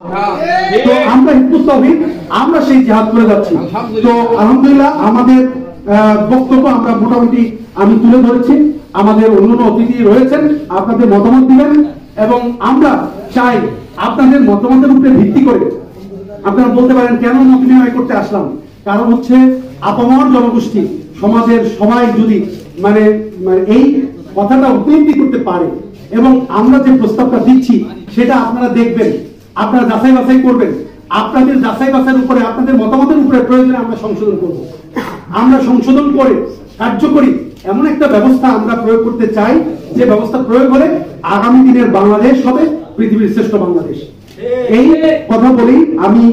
তো আমরা হিজবুত তাওহীদ আমরা সেই জিহাদ করে যাচ্ছি। তো আলহামদুলিল্লাহ আমাদের বক্তব্য আমরা মোটামুটি আমি তুলে ধরেছি। আমাদের অন্যান্য অতিথি রয়েছেন, আপনাদের মতামত দিবেন এবং আমরা চাই আপনাদের মতামতের উপরে ভিত্তি করে আপনারা বলতে পারেন কেন মত বিনিময় করতে আসলাম। কারণ হচ্ছে আপামর জনগোষ্ঠী সমাজের সবাই যদি মানে এই কথাটা উপলব্ধি করতে পারে এবং আমরা যে প্রস্তাবটা দিচ্ছি সেটা আপনারা দেখবেন, আপনারা যাচাই বাছাই করবেন, আপনাদের যাচাই বাছাইয়ের উপরে আপনাদের মতামতের উপরে প্রয়োজনে আমরা সংশোধন করব। আমরা সংশোধন করে কার্যকরী এমন একটা ব্যবস্থা আমরা প্রয়োগ করতে চাই যে ব্যবস্থা প্রয়োগ হলে আগামী দিনের বাংলাদেশ হবে পৃথিবীর শ্রেষ্ঠ বাংলাদেশ। এই কথা বলেই আমি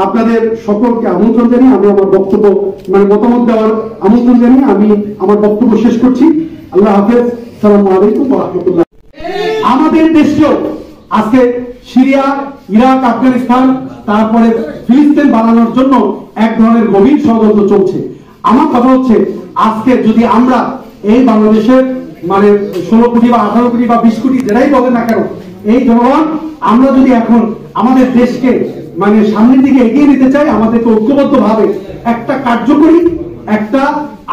আপনাদের সকলকে আমন্ত্রণ জানিয়ে আমি আমার বক্তব্য মতামত দেওয়ার আমন্ত্রণ জানিয়ে আমি আমার বক্তব্য শেষ করছি। আল্লাহ হাফেজ, আসসালামু আলাইকুম ওয়া রাহমাতুল্লাহ। আমাদের দেশও আজকে সিরিয়া, ইরাক, আফগানিস্তান, তারপরে ফিলিস্তিন বানানোর জন্য এক ধরনের গভীর ষড়যন্ত্র চলছে। আমার কথা হচ্ছে আজকে যদি আমরা এই বাংলাদেশের 16 কোটি বা 18 কোটি বা 20 কোটি যেটাই বলেন না কেন এই জনগণ আমরা যদি এখন আমাদের দেশকে সামনের দিকে এগিয়ে নিতে চাই, আমাদেরকে ঐক্যবদ্ধ ভাবে একটা কার্যকরী একটা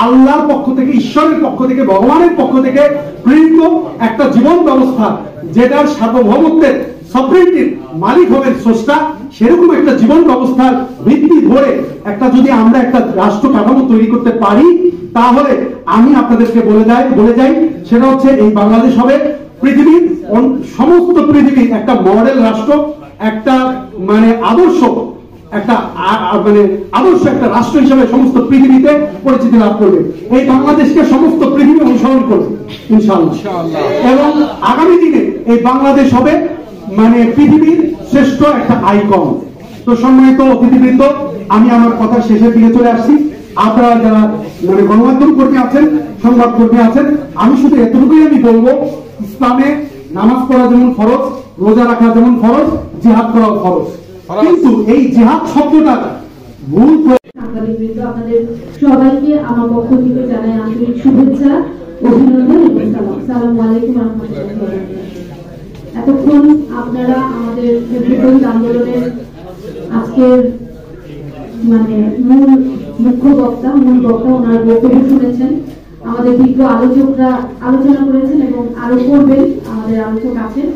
আল্লাহর পক্ষ থেকে, ঈশ্বরের পক্ষ থেকে, ভগবানের পক্ষ থেকে প্রেরিত একটা জীবন ব্যবস্থা যেটার সার্বভৌমত্বের সফরেনিটির মালিক হবেন স্রষ্টা, সেরকম একটা জীবন ব্যবস্থার ভিত্তি ধরে একটা যদি আমরা একটা রাষ্ট্র কাঠামো তৈরি করতে পারি তাহলে আমি আপনাদেরকে বলে যাই সেটা হচ্ছে এই বাংলাদেশ হবে পৃথিবীর সমস্ত পৃথিবীর একটা মডেল রাষ্ট্র, একটা আদর্শ একটা আদর্শ একটা রাষ্ট্র হিসেবে সমস্ত পৃথিবীতে পরিচিতি লাভ করবে। এই বাংলাদেশকে সমস্ত পৃথিবী অনুসরণ করবে ইনশাআল্লাহ। এবং আগামী দিনে এই বাংলাদেশ হবে পৃথিবীর শ্রেষ্ঠ একটা আইকন। তো সম্মানিত অতিথিবৃন্দ, আমি আমার কথা শেষের দিকে চলে আসছি। আপনারা যারা গণমাধ্যম কর্মী আছেন, সংবাদ কর্মী আছেন, আমি শুধু এতটুকুই আমি বলবো, ইসলামে নামাজ পড়া যেমন ফরজ, রোজা রাখা যেমন ফরজ, জিহাদ করাও ফরজ। কিন্তু এই জিহাদ শব্দটা ভুল। আপনাদের সবাইকে আমার পক্ষ থেকে জানাই আন্তরিক শুভেচ্ছা, অভিনন্দন এবং সালাম। আসসালামু আলাইকুম ওয়া রাহমাতুল্লাহ। এতক্ষণ আপনারা আমাদের বিপরীত আন্দোলনের আজকের মুখ্য বক্তা ওনার বক্তব্য শুনেছেন। আমাদের বিজ্ঞ আলোচকরা আলোচনা করেছেন এবং আরো করবেন, আমাদের আলোচক আছেন।